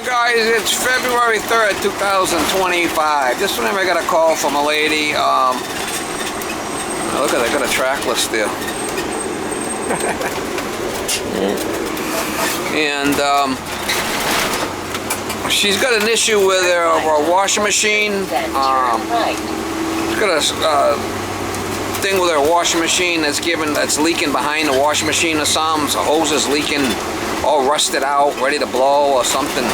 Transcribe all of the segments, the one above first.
Guys, it's February 3rd, 2025. Just whenever I got a call from a lady, look at, I got a track list there. And she's got an issue with her washing machine. She's got a thing with her washing machine that's leaking behind the washing machine or something. So hose is leaking, all rusted out, ready to blow or something.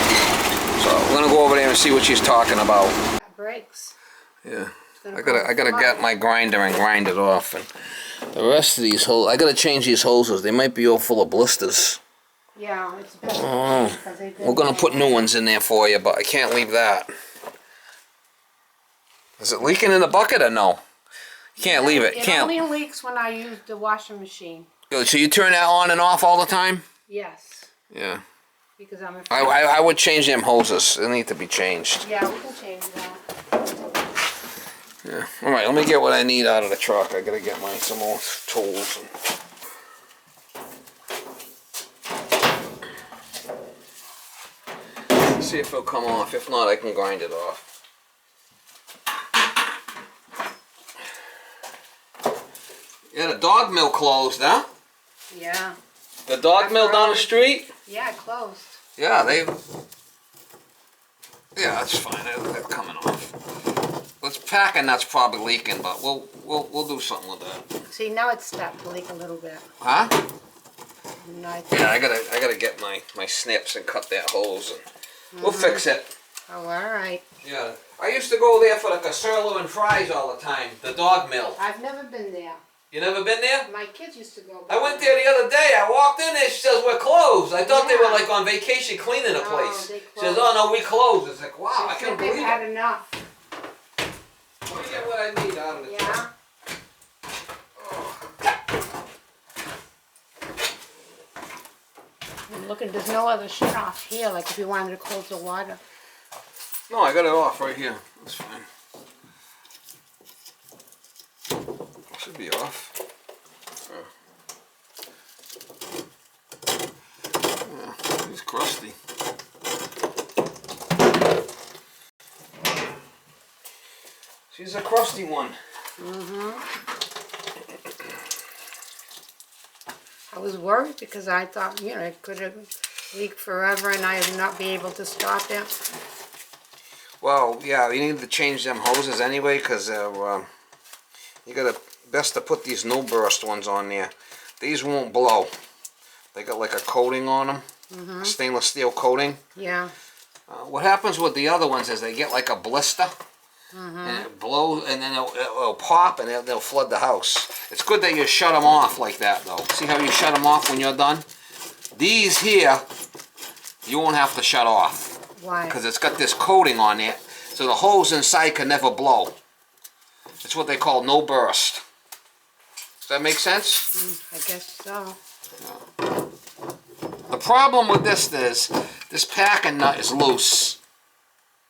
So we're gonna go over there and see what she's talking about. Breaks. Yeah, I gotta get my grinder and grind it off. And the rest of these hoses, I gotta change these hoses. They might be all full of blisters. Yeah, it's best. We're gonna put new ones in there for you, but I can't leave that. Is it leaking in the bucket or no? You can't leave it. It only leaks when I use the washing machine. So you turn that on and off all the time? Yes. Yeah. Because I'm afraid. I would change them hoses. They need to be changed. Yeah, we can change that. Yeah. All right. Let me get what I need out of the truck. I gotta get some more tools. See if it'll come off. If not, I can grind it off. Yeah, the dog mill closed, huh? Yeah. The dog mill down the street? Yeah, it closed. Yeah, yeah, that's fine. They're coming off. It's packing that's probably leaking, but we'll do something with that. See, now it's stopped to leak a little bit. Huh? Yeah, I gotta get my snips and cut that hose, and we'll fix it. Oh, all right. Yeah, I used to go there for the casserole and fries all the time. The dog mill. I've never been there. You never been there? My kids used to go. I went there the other day. I walked in there. She says, we're closed. I thought they were like on vacation cleaning the place. She says, oh no, we closed. It's like, wow, I can't believe it. They've had enough. Let me get what I need out of the truck. I'm looking, there's no other shit off here, like if you wanted to close the water. No, I got it off right here. That's fine. Should be off. Yeah, he's crusty. She's a crusty one. I was worried because I thought, you know, it could have leaked forever and I would not be able to stop it. Well, yeah, you need to change them hoses anyway, because you gotta best to put these no burst ones on there. These won't blow. They got like a coating on them, a stainless steel coating. Yeah. What happens with the other ones is they get like a blister, and it blows, and then it'll pop, and they'll flood the house. It's good that you shut them off like that, though. See how you shut them off when you're done? These here, you won't have to shut off. Why? Because it's got this coating on it, so the hose inside can never blow. It's what they call no burst. Does that make sense? I guess so. Yeah. The problem with this is, this packing nut is loose.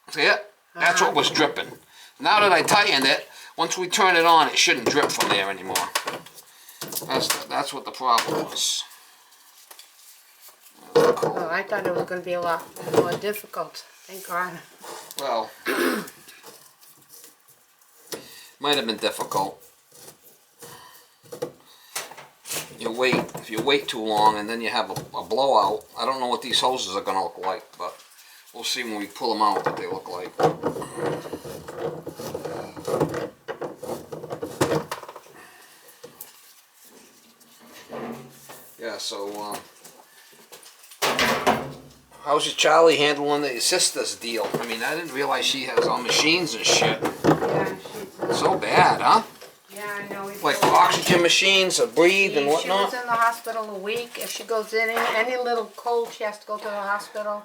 See it? That's what was dripping. Now that I tightened it, once we turn it on, it shouldn't drip from there anymore. That's what the problem was. Oh, I thought it was going to be a lot more difficult. Thank God. Well, might have been difficult. If you wait too long and then you have a blowout, I don't know what these hoses are going to look like, but we'll see when we pull them out what they look like. Yeah, so, how's your Charlie handling your sister's deal? I mean, I didn't realize she has all machines and shit. Yeah, she's... So bad, huh? Yeah, I know. Like oxygen machines to breathe and whatnot? She was in the hospital a week. If she goes in any little cold, she has to go to the hospital.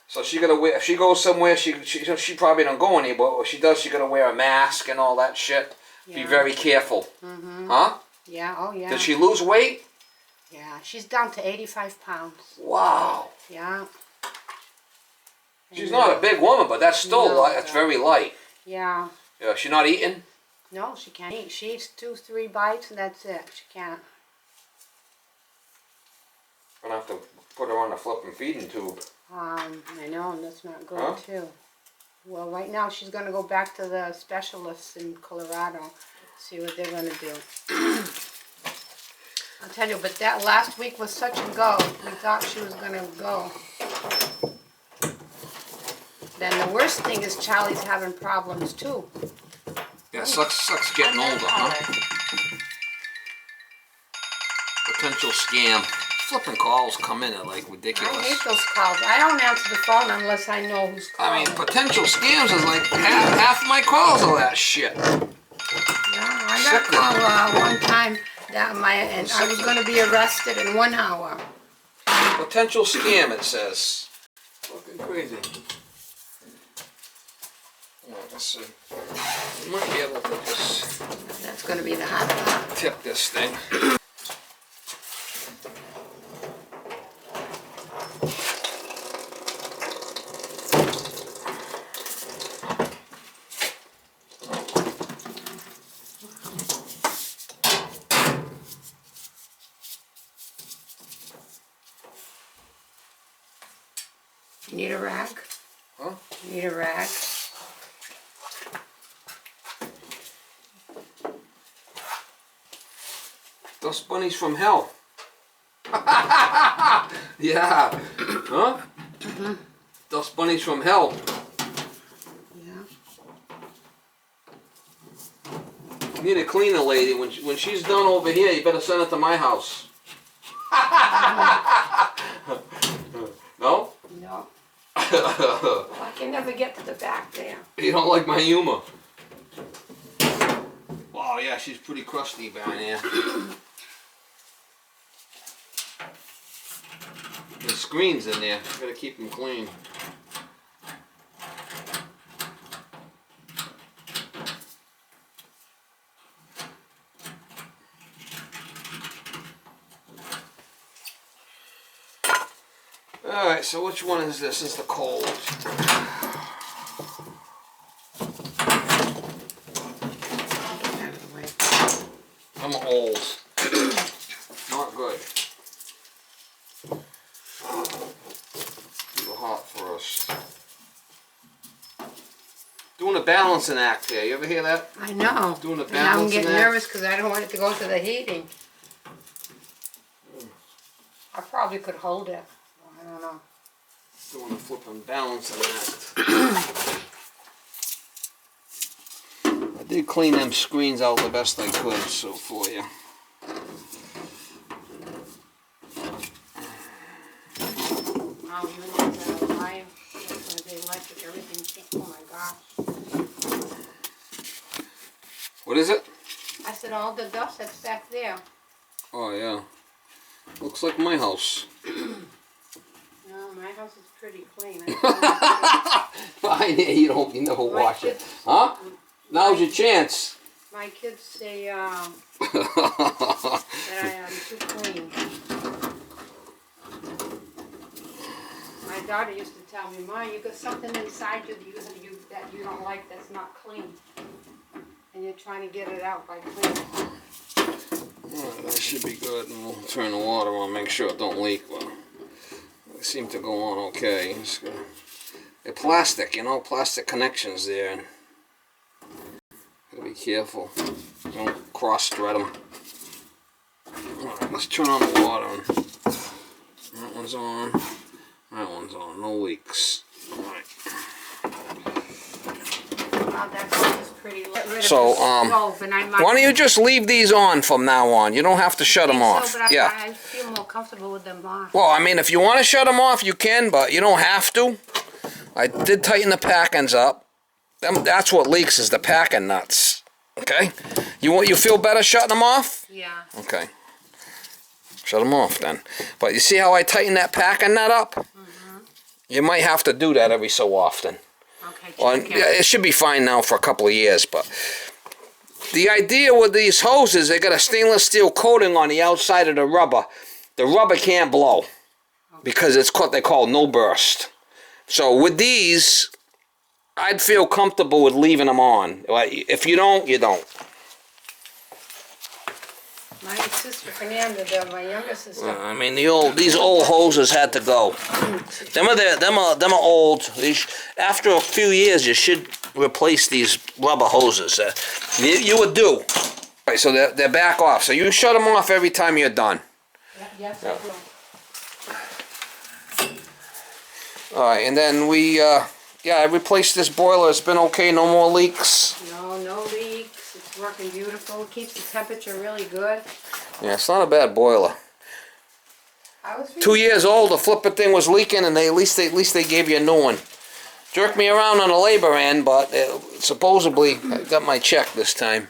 So she gotta wear, if she goes somewhere, she probably don't go anywhere, but if she does, she gotta wear a mask and all that shit. Yeah. Be very careful. Huh? Yeah, oh yeah. Did she lose weight? Yeah, she's down to 85 pounds. Wow. Yeah. She's not a big woman, but that's still light. That's very light. Yeah. Yeah, she's not eating? No, she can't eat. She eats 2-3 bites and that's it. She can't. I'm gonna have to Put her on a flipping feeding tube. I know, and that's not good Huh? too. Well, right now she's gonna go back to the specialists in Colorado, see what they're gonna do. I'll tell you, but that last week was such a go. We thought she was gonna go. Then the worst thing is Charlie's having problems too. Yeah, sucks getting older, huh? Potential scam. Flipping calls come in at like ridiculous. I hate those calls. I don't answer the phone unless I know who's calling. I mean, potential scams is like half my calls all that shit. Yeah, I got a call one time that and I was going to be arrested in 1 hour. Potential scam, it says. Fucking crazy. Let's see. We might be able to just That's going to be the hot part. tip this thing. You need a rag? Huh? You need a rag? Dust bunnies from hell. Yeah. Huh? Mm-hmm. Dust bunnies from hell. Yeah. You need a cleaner lady. When she's done over here, you better send it to my house. No? No. I can never get to the back there. You don't like my humor? Oh yeah, she's pretty crusty down here. There's screens in there. Gotta keep them clean. Alright, so which one is this? This is the cold. Out of the way. I'm old. Not good. Too hot for us. Doing a balancing act here. You ever hear that? I know. Doing a And now I'm balancing getting act. nervous because I don't want it to go to the heating. I probably could hold it. I don't know. Doing a flipping balancing act. I did clean them screens out the best I could, so for you. Oh, you like the live, the electric, everything. Oh my gosh. What is it? I said all the dust that's back there. Oh yeah. Looks like my house. No, my house is pretty clean. You never wash it. Huh? Now's your chance. My kids say that I am too clean. My daughter used to tell me, "Ma, you got something inside you that you don't like that's not clean, and you're trying to get it out by cleaning." Alright, that should be good, and we'll turn the water on, make sure it don't leak. Well, they seem to go on okay. They're plastic, you know, plastic connections there. Gotta be careful. Don't cross-thread them. Alright, let's turn on the water. That one's on. That one's on. No leaks. Alright. Wow, that house is pretty. Get rid of So, the stove, and I might. Why don't you just leave these on from now on? You don't have to shut them think off. so, but Yeah. I feel more comfortable with them off. Well, I mean, if you want to shut them off, you can, but you don't have to. I did tighten the pack ends up. That's what leaks is the packing nuts. Okay? You feel better shutting them off? Yeah. Okay. Shut them off then. But you see how I tighten that packing nut up? Mm-hmm. You might have to do that every so often. Okay. Well, check yeah, it should be fine now for a couple of years, but the idea with these hoses, they got a stainless steel coating on the outside of the rubber. The rubber can't blow because it's what they call no burst. So with these, I'd feel comfortable with leaving them on. If you don't, you don't. My sister Fernanda, my younger sister. I mean, these old hoses had to go. Them are old. After a few years, you should replace these rubber hoses. You would do. All right, so they're back off. So you shut them off every time you're done. Yes, I will. All right, and then I replaced this boiler. It's been okay. No more leaks. No leaks. It's working beautiful. Keeps the temperature really good. Yeah, it's not a bad boiler. I was 2 years old, the flipper thing was leaking, and at least they gave you a new one. Jerked me around on the labor end, but supposedly I got my check this time.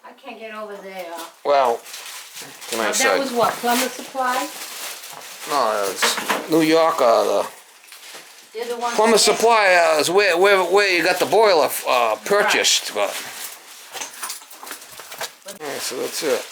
I can't get over there. Well, can I say? That was what, Plumber Supply? No, it's New York. The They're the ones Plumber that- Supply is where you got the boiler purchased. But yeah, so that's it.